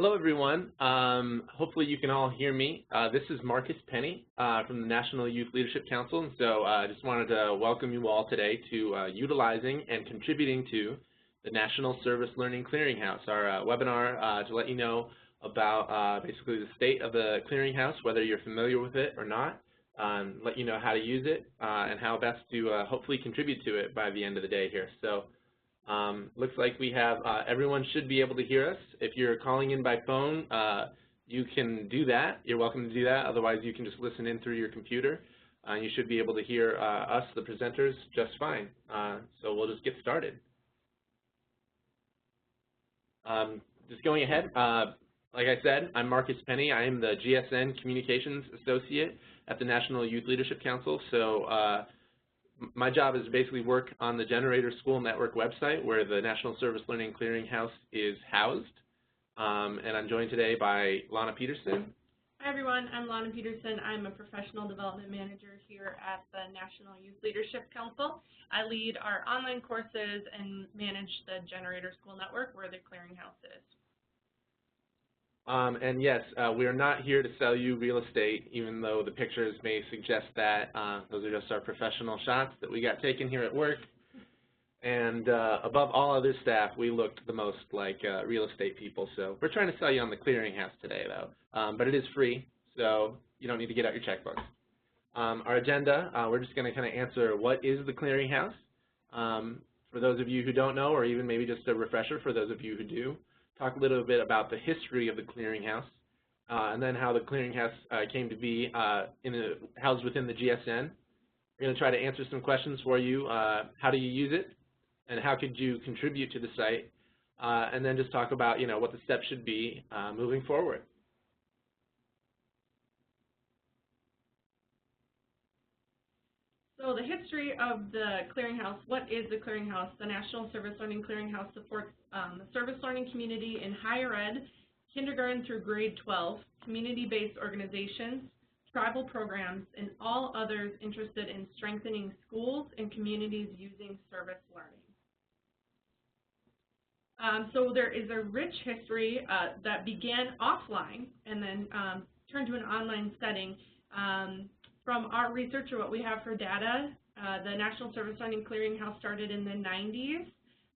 Hello, everyone. Hopefully you can all hear me. This is Marcus Penny from the National Youth Leadership Council, and so I just wanted to welcome you all today to utilizing and contributing to the National Service-Learning Clearinghouse, our webinar to let you know about basically the state of the clearinghouse, whether you're familiar with it or not, let you know how to use it and how best to hopefully contribute to it by the end of the day here. So. Looks like we have, everyone should be able to hear us. If you're calling in by phone, you can do that. You're welcome to do that. Otherwise, you can just listen in through your computer. You should be able to hear us, the presenters, just fine. So we'll just get started. Just going ahead, like I said, I'm Marcus Penny. I am the GSN Communications Associate at the National Youth Leadership Council. So my job is to basically work on the Generator School Network website where the National Service-Learning Clearinghouse is housed. And I'm joined today by Lana Peterson. Hi everyone, I'm Lana Peterson. I'm a Professional Development Manager here at the National Youth Leadership Council. I lead our online courses and manage the Generator School Network where the clearinghouse is. And yes, we are not here to sell you real estate, even though the pictures may suggest that. Those are just our professional shots that we got taken here at work. And above all other staff, we looked the most like real estate people. So we're trying to sell you on the clearinghouse today, though. But it is free, so you don't need to get out your checkbooks. Our agenda, we're just going to kind of answer what is the clearinghouse. For those of you who don't know, or even maybe just a refresher for those of you who do. Talk a little bit about the history of the clearinghouse, and then how the clearinghouse came to be housed within the GSN. We're going to try to answer some questions for you. How do you use it, and how could you contribute to the site, and then just talk about what the steps should be moving forward. So the history of the clearinghouse, what is the clearinghouse? The National Service-Learning Clearinghouse supports the service learning community in higher ed, kindergarten through grade 12, community-based organizations, tribal programs, and all others interested in strengthening schools and communities using service learning. So there is a rich history that began offline and then turned to an online setting. From our research or what we have for data, the National Service-Learning Clearinghouse started in the 90s.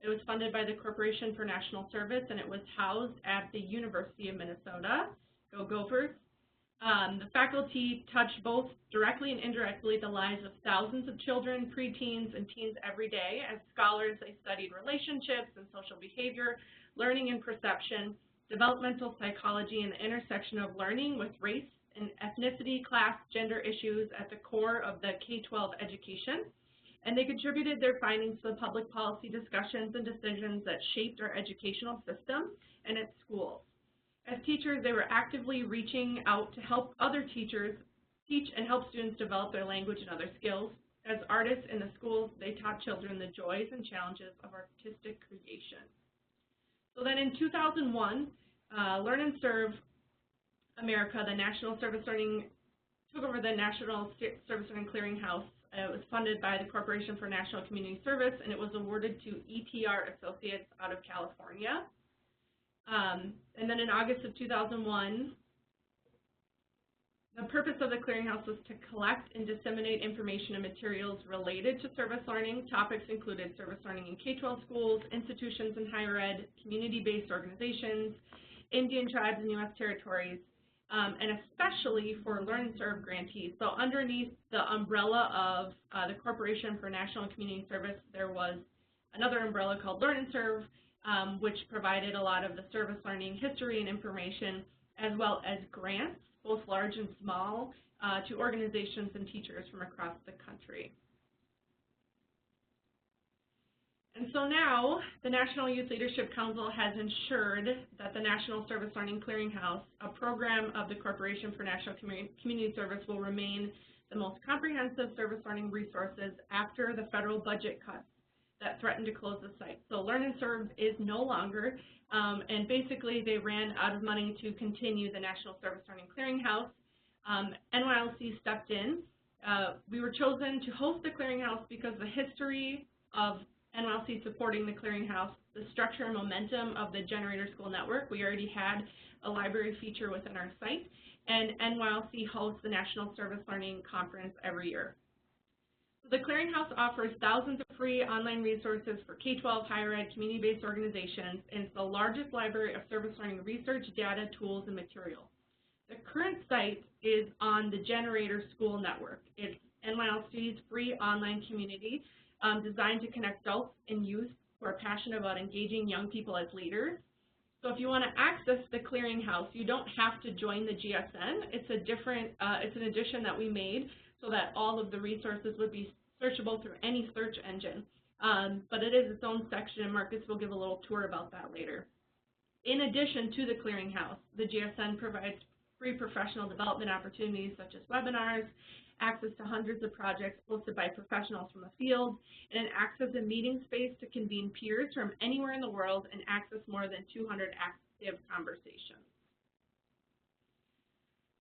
It was funded by the Corporation for National Service, and it was housed at the University of Minnesota. Go Gophers. The faculty touched both directly and indirectly the lives of thousands of children, preteens, and teens every day. As scholars, they studied relationships and social behavior, learning and perception, developmental psychology, and the intersection of learning with race and ethnicity, class, gender issues at the core of the K-12 education, and they contributed their findings to the public policy discussions and decisions that shaped our educational system and its schools. As teachers, they were actively reaching out to help other teachers teach and help students develop their language and other skills. As artists in the schools, they taught children the joys and challenges of artistic creation. So then in 2001, Learn and Serve America, the National Service-Learning, took over the National Service-Learning Clearinghouse. It was funded by the Corporation for National Community Service, and it was awarded to ETR Associates out of California. And then in August of 2001, the purpose of the clearinghouse was to collect and disseminate information and materials related to service learning. Topics included service learning in K-12 schools, institutions in higher ed, community-based organizations, Indian tribes and U.S. territories, and especially for Learn and Serve grantees. So underneath the umbrella of the Corporation for National Community Service, there was another umbrella called Learn and Serve, which provided a lot of the service learning history and information, as well as grants, both large and small, to organizations and teachers from across the country. And so now, the National Youth Leadership Council has ensured that the National Service-Learning Clearinghouse, a program of the Corporation for National Community Service, will remain the most comprehensive service learning resources after the federal budget cuts that threatened to close the site. So Learn and Serve is no longer, and basically they ran out of money to continue the National Service-Learning Clearinghouse. NYLC stepped in. We were chosen to host the clearinghouse because the history of NYLC supporting the Clearinghouse, the structure and momentum of the Generator School Network. We already had a library feature within our site, and NYLC hosts the National Service-Learning Conference every year. The Clearinghouse offers thousands of free online resources for K-12, higher ed, community-based organizations, and it's the largest library of service learning research, data, tools, and materials. The current site is on the Generator School Network. It's NYLC's free online community designed to connect adults and youth who are passionate about engaging young people as leaders. So if you want to access the Clearinghouse, you don't have to join the GSN. It's it's an addition that we made so that all of the resources would be searchable through any search engine. But it is its own section, and Marcus will give a little tour about that later. In addition to the Clearinghouse, the GSN provides free professional development opportunities such as webinars, access to hundreds of projects hosted by professionals from the field, and an access and meeting space to convene peers from anywhere in the world and access more than 200 active conversations.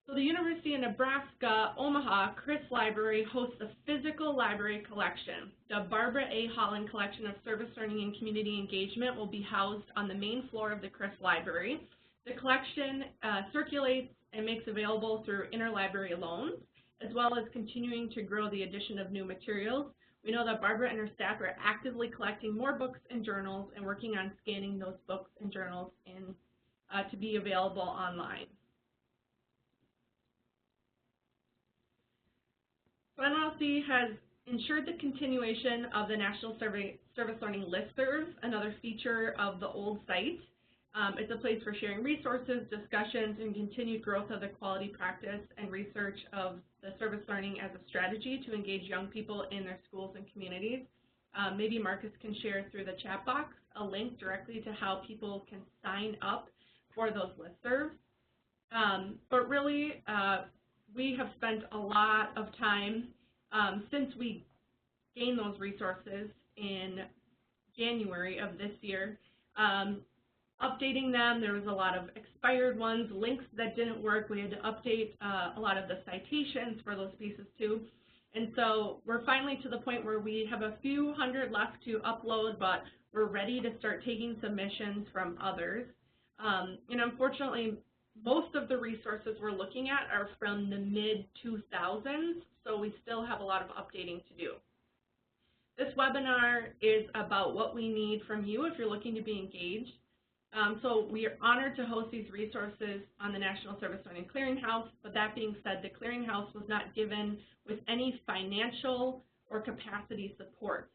So the University of Nebraska, Omaha Chris Library hosts a physical library collection. The Barbara A. Holland Collection of Service Learning and Community Engagement will be housed on the main floor of the Chris Library. The collection circulates and makes available through interlibrary loans, as well as continuing to grow the addition of new materials. We know that Barbara and her staff are actively collecting more books and journals and working on scanning those books and journals in, to be available online. So NYLC has ensured the continuation of the National Service-Learning Listserv, another feature of the old site. It's a place for sharing resources, discussions, and continued growth of the quality practice and research of the service learning as a strategy to engage young people in their schools and communities. Maybe Marcus can share through the chat box a link directly to how people can sign up for those listservs. But really, we have spent a lot of time since we gained those resources in January of this year, updating them. There was a lot of expired ones, links that didn't work. We had to update a lot of the citations for those pieces too. And so we're finally to the point where we have a few hundred left to upload, but we're ready to start taking submissions from others. And unfortunately, most of the resources we're looking at are from the mid-2000s, so we still have a lot of updating to do. This webinar is about what we need from you if you're looking to be engaged. So we are honored to host these resources on the National Service-Learning Clearinghouse, but that being said, the Clearinghouse was not given with any financial or capacity support.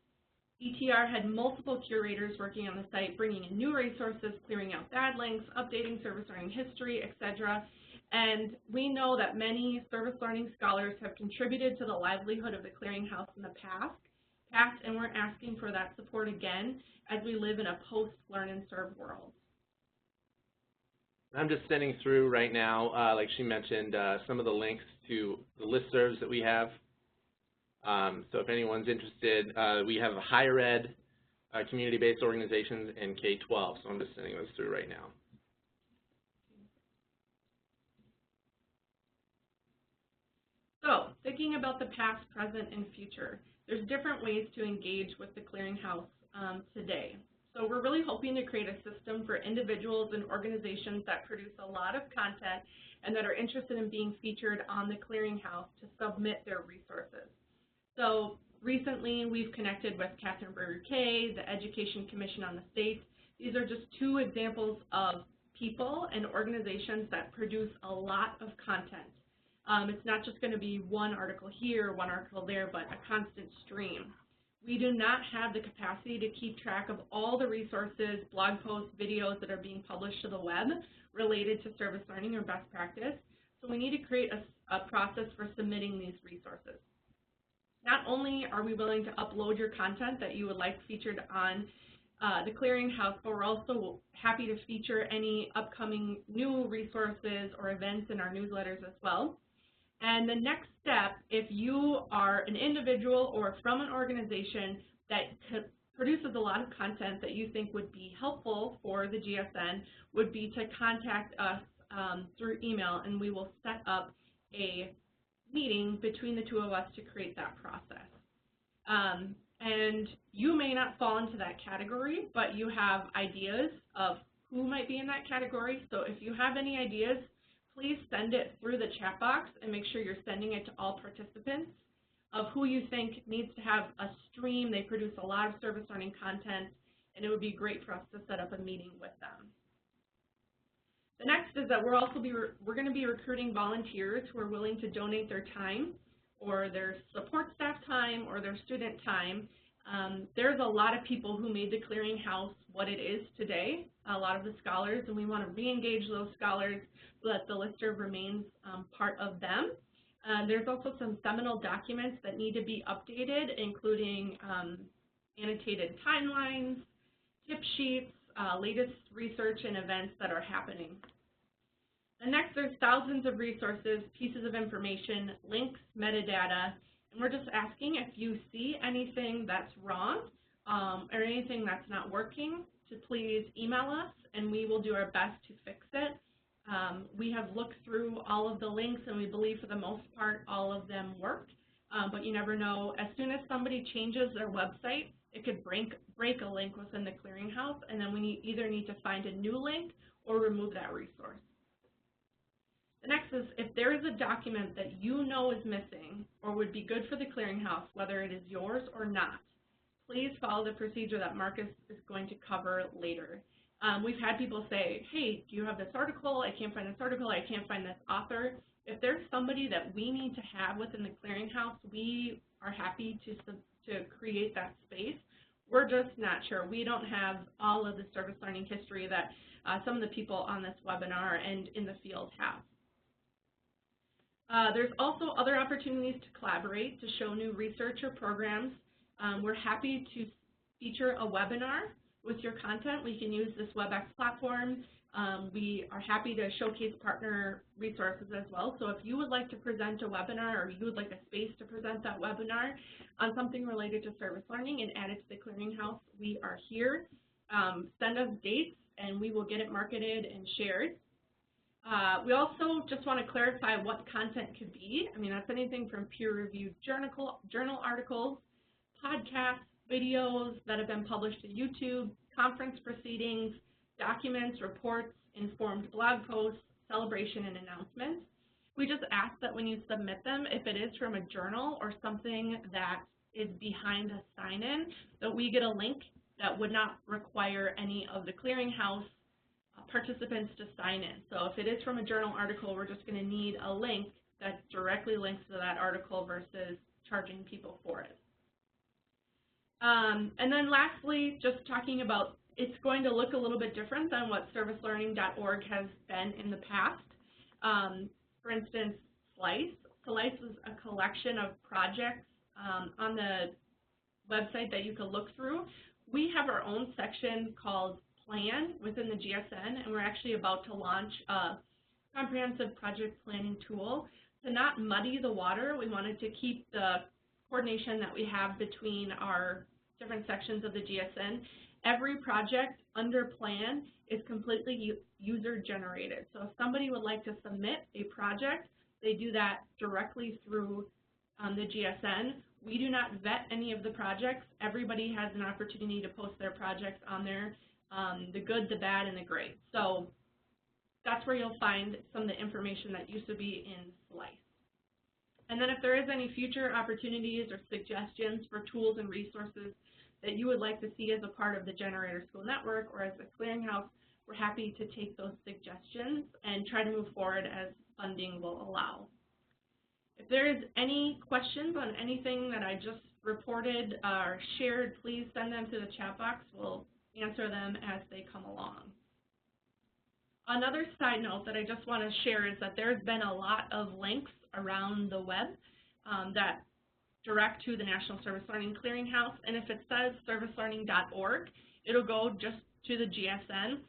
ETR had multiple curators working on the site, bringing in new resources, clearing out bad links, updating service learning history, etc. And we know that many service learning scholars have contributed to the livelihood of the Clearinghouse in the past, and we're asking for that support again as we live in a post-learn and serve world. I'm just sending through right now, like she mentioned, some of the links to the listservs that we have. So if anyone's interested, we have a higher ed, community-based organizations, and K-12. So I'm just sending those through right now. So thinking about the past, present, and future, there's different ways to engage with the Clearinghouse today. So we're really hoping to create a system for individuals and organizations that produce a lot of content and that are interested in being featured on the Clearinghouse to submit their resources. So recently we've connected with Catherine Brewer-Kay, the Education Commission on the state. These are just two examples of people and organizations that produce a lot of content. It's not just going to be one article here, one article there, but a constant stream. We do not have the capacity to keep track of all the resources, blog posts, videos that are being published to the web related to service learning or best practice. So we need to create a process for submitting these resources. Not only are we willing to upload your content that you would like featured on the Clearinghouse, but we're also happy to feature any upcoming new resources or events in our newsletters as well. And the next step, if you are an individual or from an organization that produces a lot of content that you think would be helpful for the GSN, would be to contact us through email, and we will set up a meeting between the two of us to create that process. And you may not fall into that category, but you have ideas of who might be in that category. So if you have any ideas, please send it through the chat box and make sure you're sending it to all participants of who you think needs to have a stream. They produce a lot of service learning content, and it would be great for us to set up a meeting with them. The next is that we're going to be recruiting volunteers who are willing to donate their time or their support staff time or their student time. There's a lot of people who made the clearinghouse what it is today, a lot of the scholars, and we want to re-engage those scholars so that the listserv remains part of them. There's also some seminal documents that need to be updated, including annotated timelines, tip sheets, latest research and events that are happening. And next, there's thousands of resources, pieces of information, links, metadata, and we're just asking if you see anything that's wrong or anything that's not working to please email us, and we will do our best to fix it. We have looked through all of the links, and we believe for the most part all of them work, but you never know. As soon as somebody changes their website, it could break a link within the clearinghouse, and then we either need to find a new link or remove that resource. The next is if there is a document that you know is missing or would be good for the clearinghouse, whether it is yours or not, please follow the procedure that Marcus is going to cover later. We've had people say, hey, do you have this article? I can't find this article. I can't find this author. If there's somebody that we need to have within the clearinghouse, we are happy to create that space. We're just not sure. We don't have all of the service learning history that some of the people on this webinar and in the field have. There's also other opportunities to collaborate, to show new research or programs. We're happy to feature a webinar with your content. We can use this WebEx platform. We are happy to showcase partner resources as well. So if you would like to present a webinar or you would like a space to present that webinar on something related to service learning and add it to the clearinghouse, we are here. Send us dates and we will get it marketed and shared. We also just want to clarify what content could be. I mean, that's anything from peer-reviewed journal articles, podcasts, videos that have been published to YouTube, conference proceedings, documents, reports, informed blog posts, celebration, and announcements. We just ask that when you submit them, if it is from a journal or something that is behind a sign-in, that we get a link that would not require any of the clearinghouse participants to sign in. So if it is from a journal article, we're just going to need a link that directly links to that article versus charging people for it. And then lastly, just talking about, it's going to look a little bit different than what servicelearning.org has been in the past. For instance, Slice. Slice is a collection of projects on the website that you can look through. We have our own section called Plan within the GSN, and we're actually about to launch a comprehensive project planning tool. To not muddy the water, we wanted to keep the coordination that we have between our different sections of the GSN. Every project under Plan is completely user-generated. So if somebody would like to submit a project, they do that directly through the GSN. We do not vet any of the projects. Everybody has an opportunity to post their projects on there, the good, the bad, and the great. So that's where you'll find some of the information that used to be in Slice. And then if there is any future opportunities or suggestions for tools and resources that you would like to see as a part of the Generator School Network or as a clearinghouse, we're happy to take those suggestions and try to move forward as funding will allow. If there is any questions on anything that I just reported or shared, please send them to the chat box. We'll answer them as they come along. Another side note that I just want to share is that there's been a lot of links around the web that direct to the National Service-Learning Clearinghouse, and if it says servicelearning.org, it'll go just to the GSN.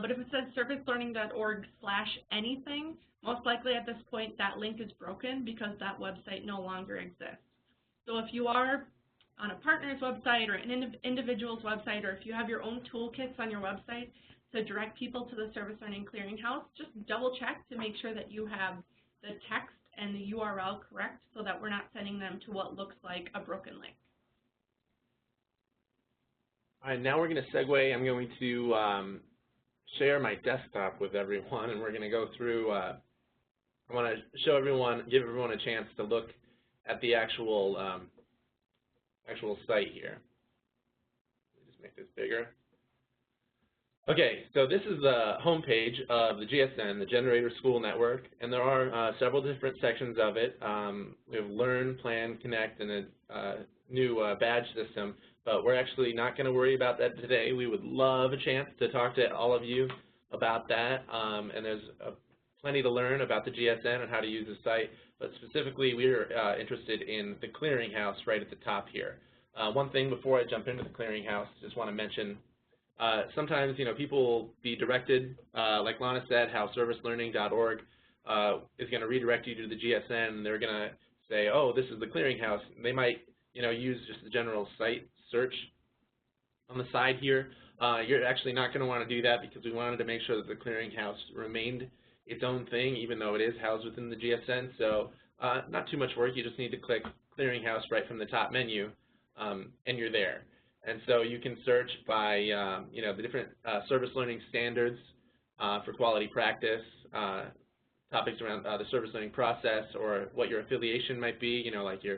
But if it says servicelearning.org/anything, most likely at this point that link is broken because that website no longer exists. So if you are on a partner's website or an individual's website, or if you have your own toolkits on your website to direct people to the Service Learning Clearinghouse, just double check to make sure that you have the text and the URL correct so that we're not sending them to what looks like a broken link. All right, now we're going to segue. I'm going to share my desktop with everyone, and we're going to go through, I want to show everyone, give everyone a chance to look at the actual site here. Let me just make this bigger. Okay, so this is the home page of the GSN, the Generator School Network, and there are several different sections of it. We have Learn, Plan, Connect, and a new badge system, but we're actually not going to worry about that today. We would love a chance to talk to all of you about that, and there's plenty to learn about the GSN and how to use the site, but specifically we're interested in the clearinghouse right at the top here. One thing before I jump into the clearinghouse, just want to mention, sometimes, people will be directed, like Lana said, how servicelearning.org is going to redirect you to the GSN, and they're going to say, oh, this is the clearinghouse. And they might, use just the general site search on the side here. You're actually not going to want to do that because we wanted to make sure that the clearinghouse remained its own thing, even though it is housed within the GSN. So not too much work. You just need to click clearinghouse right from the top menu, and you're there. And so you can search by, the different service learning standards for quality practice, topics around the service learning process, or what your affiliation might be, like your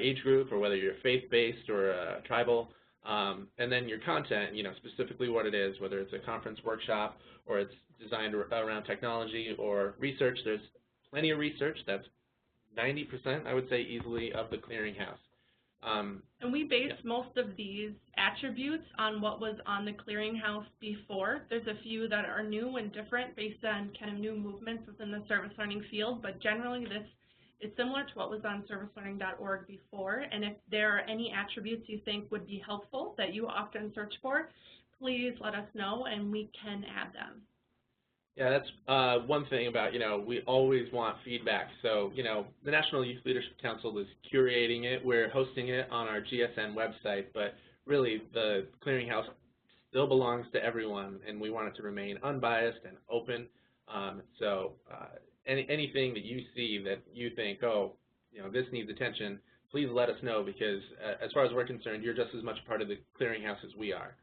age group, or whether you're faith-based or tribal, and then your content, specifically what it is, whether it's a conference workshop or it's designed around technology or research. There's plenty of research. That's 90%, I would say, easily of the clearinghouse. And we base most of these attributes on what was on the clearinghouse before. There's a few that are new and different based on kind of new movements within the service learning field, but generally this is similar to what was on servicelearning.org before. And if there are any attributes you think would be helpful that you often search for, please let us know and we can add them. Yeah, that's one thing about, we always want feedback. So, the National Youth Leadership Council is curating it. We're hosting it on our GSN website, but really the clearinghouse still belongs to everyone, and we want it to remain unbiased and open. So anything that you see that you think, oh, this needs attention, please let us know, because as far as we're concerned, you're just as much part of the clearinghouse as we are.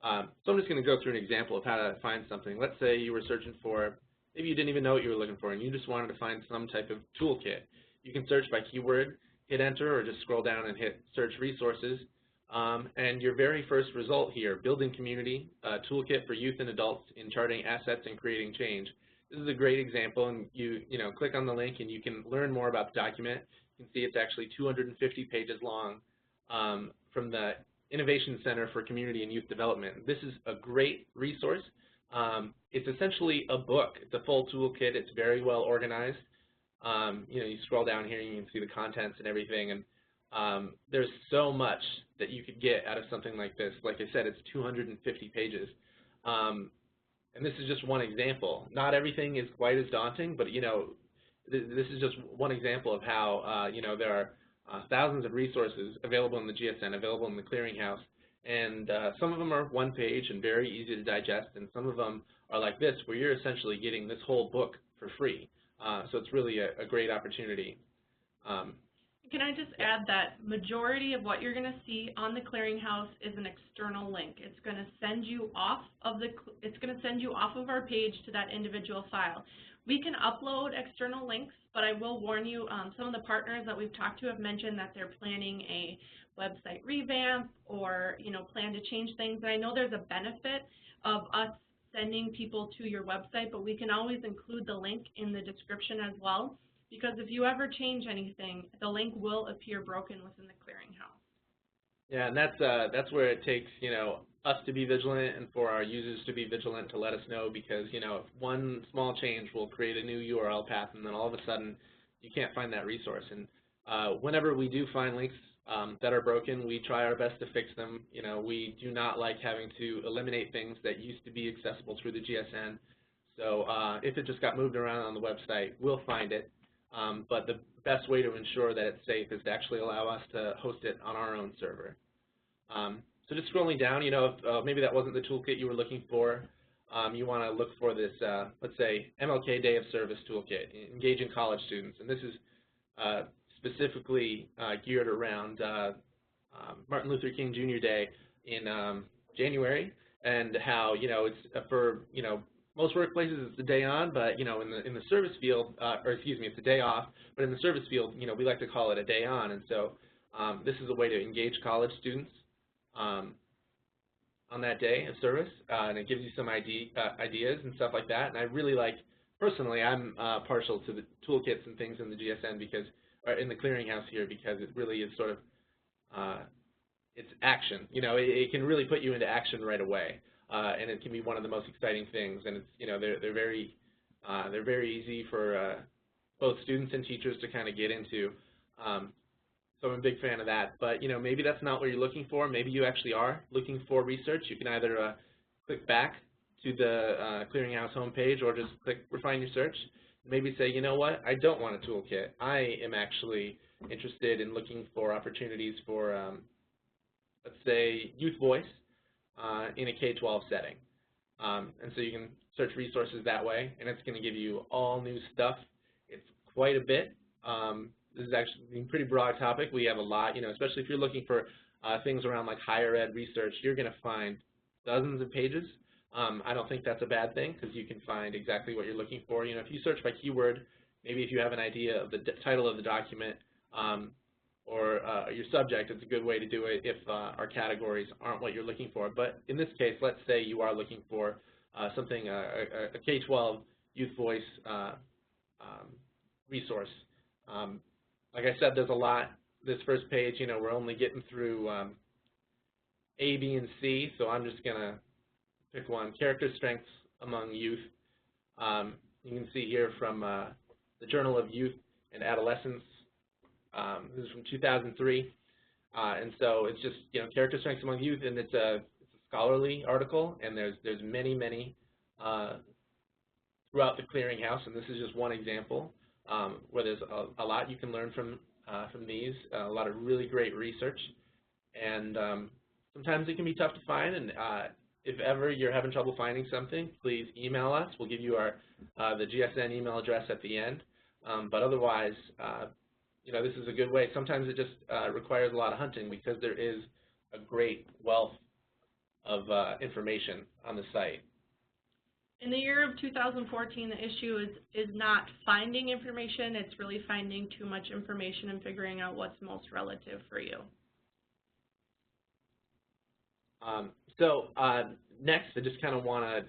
So I'm just going to go through an example of how to find something. Let's say you were searching for, maybe you didn't even know what you were looking for, and you just wanted to find some type of toolkit. You can search by keyword, hit enter, or just scroll down and hit search resources. And your very first result here, building community, toolkit for youth and adults in charting assets and creating change. This is a great example, and you click on the link and you can learn more about the document. You can see it's actually 250 pages long from the Innovation Center for Community and Youth Development. This is a great resource. It's essentially a book. It's a full toolkit. It's very well organized. You scroll down here and you can see the contents and everything, and there's so much that you could get out of something like this. Like I said, it's 250 pages. And this is just one example. Not everything is quite as daunting, but this is just one example of how there are thousands of resources available in the GSN, available in the clearinghouse, and some of them are one page and very easy to digest, and some of them are like this, where you're essentially getting this whole book for free. So it's really a great opportunity. Can I just add that majority of what you're going to see on the clearinghouse is an external link. It's going to send you off of our page to that individual file. We can upload external links, but I will warn you, some of the partners that we've talked to have mentioned that they're planning a website revamp or plan to change things. And I know there's a benefit of us sending people to your website, but we can always include the link in the description as well, because if you ever change anything, the link will appear broken within the clearinghouse. Yeah, and that's where it takes us to be vigilant and for our users to be vigilant to let us know, because if one small change will create a new URL path, and then all of a sudden you can't find that resource. And whenever we do find links that are broken, we try our best to fix them. We do not like having to eliminate things that used to be accessible through the GSN. So if it just got moved around on the website, we'll find it. But the best way to ensure that it's safe is to actually allow us to host it on our own server. So just scrolling down, if maybe that wasn't the toolkit you were looking for, you want to look for this, let's say, MLK Day of Service toolkit, engaging college students. And this is specifically geared around Martin Luther King Jr. Day in January, and how, it's for, most workplaces it's the day on, but, in the service field, or excuse me, it's a day off, but in the service field, we like to call it a day on. And so this is a way to engage college students on that day of service, and it gives you some ideas and stuff like that. And I really like, personally, I'm partial to the toolkits and things in the GSN because, or in the clearinghouse here, because it really is sort of, it's action. It can really put you into action right away, and it can be one of the most exciting things. And it's, they're very easy for both students and teachers to kind of get into. So I'm a big fan of that. But maybe that's not what you're looking for. Maybe you actually are looking for research. You can either click back to the clearinghouse homepage or just click refine your search. Maybe say, you know what, I don't want a toolkit. I am actually interested in looking for opportunities for let's say, youth voice in a K-12 setting. And so you can search resources that way, and it's going to give you all new stuff. It's quite a bit. This is actually a pretty broad topic. We have a lot, especially if you're looking for things around like higher ed research, you're going to find dozens of pages. I don't think that's a bad thing because you can find exactly what you're looking for. If you search by keyword, maybe if you have an idea of the title of the document, or your subject, it's a good way to do it if our categories aren't what you're looking for. But in this case, let's say you are looking for something, a K-12 youth voice resource. Like I said, there's a lot. This first page, we're only getting through A, B, and C, so I'm just going to pick one, character strengths among youth. You can see here from the Journal of Youth and Adolescence. This is from 2003, and so it's just character strengths among youth, and it's a scholarly article, and there's many throughout the clearinghouse, and this is just one example where there's a lot you can learn from these, a lot of really great research, and sometimes it can be tough to find, and if ever you're having trouble finding something, please email us. We'll give you the GSN email address at the end, but otherwise. This is a good way. Sometimes it just requires a lot of hunting because there is a great wealth of information on the site. In the year of 2014, the issue is not finding information. It's really finding too much information and figuring out what's most relative for you. Next, I just kind of want to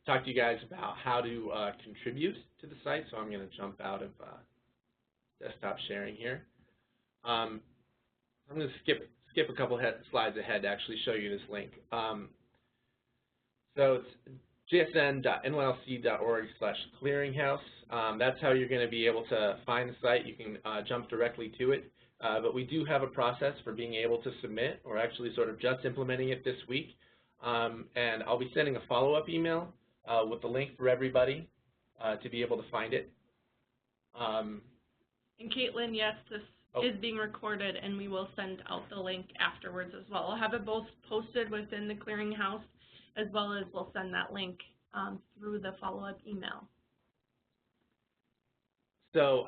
talk to you guys about how to contribute to the site. So I'm going to jump out of desktop sharing here. I'm going to skip a couple slides ahead to actually show you this link. So it's gsn.nylc.org/clearinghouse. That's how you're going to be able to find the site. You can jump directly to it. But we do have a process for being able to submit, or actually sort of just implementing it this week. And I'll be sending a follow-up email with the link for everybody to be able to find it. And Caitlin, yes, this is being recorded, and we will send out the link afterwards as well. We'll have it both posted within the clearinghouse, as well as we'll send that link through the follow-up email. So,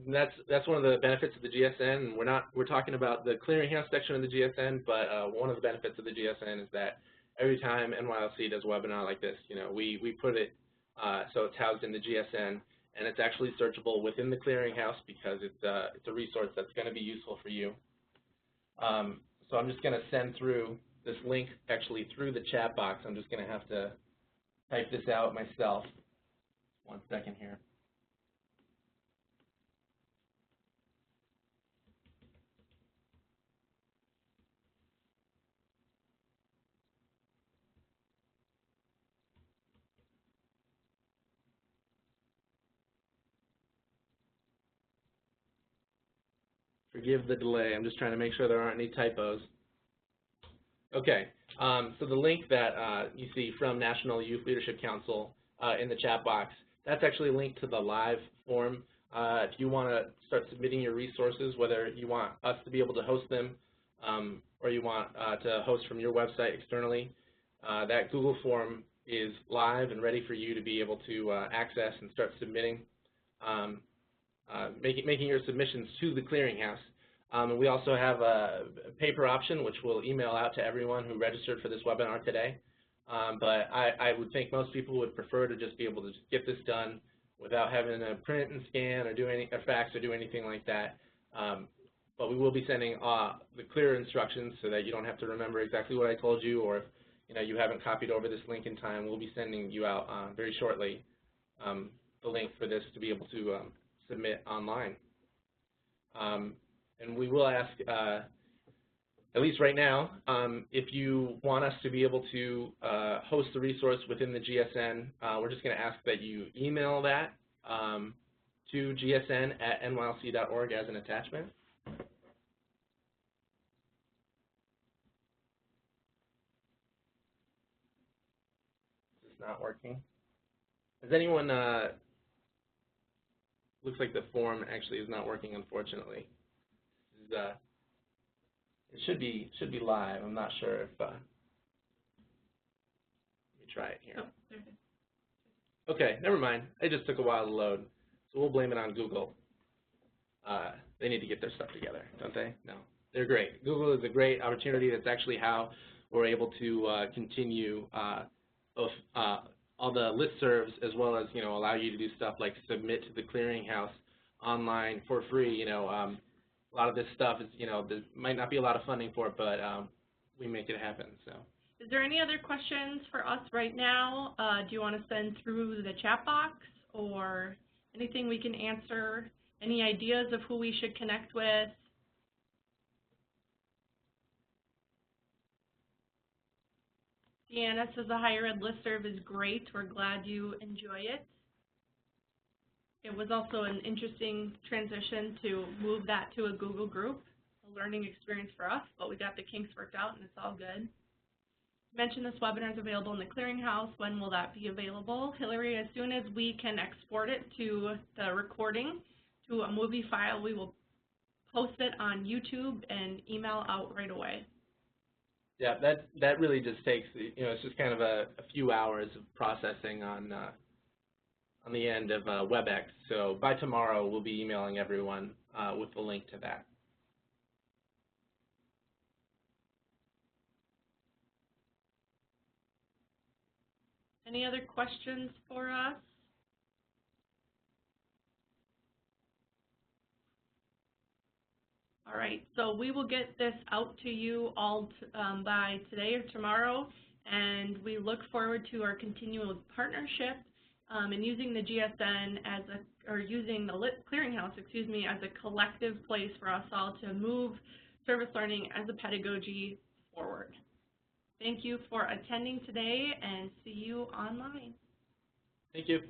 that's one of the benefits of the GSN. And we're talking about the clearinghouse section of the GSN, but one of the benefits of the GSN is that every time NYLC does a webinar like this, we put it so it's housed in the GSN. And it's actually searchable within the clearinghouse because it's a resource that's going to be useful for you. So I'm just going to send through this link actually through the chat box. I'm just going to have to type this out myself. 1 second here. Forgive the delay. I'm just trying to make sure there aren't any typos. Okay, so the link that you see from National Youth Leadership Council in the chat box, that's actually linked to the live form. If you want to start submitting your resources, whether you want us to be able to host them or you want to host from your website externally, that Google form is live and ready for you to be able to access and start submitting. Making your submissions to the clearinghouse. And we also have a paper option, which we'll email out to everyone who registered for this webinar today. But I would think most people would prefer to just be able to just get this done without having to print and scan or do or fax or do anything like that. But we will be sending the clear instructions so that you don't have to remember exactly what I told you, or if you haven't copied over this link in time, we'll be sending you out very shortly the link for this to be able to submit online. And we will ask, at least right now, if you want us to be able to host the resource within the GSN, we're just going to ask that you email that to gsn@nylc.org as an attachment. This is not working. Has anyone, looks like the form actually is not working, unfortunately. This is, it should be live. I'm not sure if, let me try it here. Oh, there it is. Okay, never mind. It just took a while to load. So we'll blame it on Google. They need to get their stuff together, don't they? No, they're great. Google is a great opportunity. That's actually how we're able to continue both all the listservs, as well as allow you to do stuff like submit to the clearinghouse online for free. A lot of this stuff is there might not be a lot of funding for it, but we make it happen. So. Is there any other questions for us right now? Do you want to send through the chat box or anything we can answer? Any ideas of who we should connect with? Deanna says the higher ed listserv is great. We're glad you enjoy it. It was also an interesting transition to move that to a Google group, a learning experience for us, but we got the kinks worked out and it's all good. Mentioned this webinar is available in the clearinghouse. When will that be available? Hillary, as soon as we can export it to the recording to a movie file, we will post it on YouTube and email out right away. Yeah, that really just takes, it's just kind of a few hours of processing on the end of WebEx. So by tomorrow, we'll be emailing everyone with the link to that. Any other questions for us? All right, so we will get this out to you all by today or tomorrow, and we look forward to our continual partnership and using the GSN as using the clearinghouse, excuse me, as a collective place for us all to move service learning as a pedagogy forward. Thank you for attending today, and see you online. Thank you.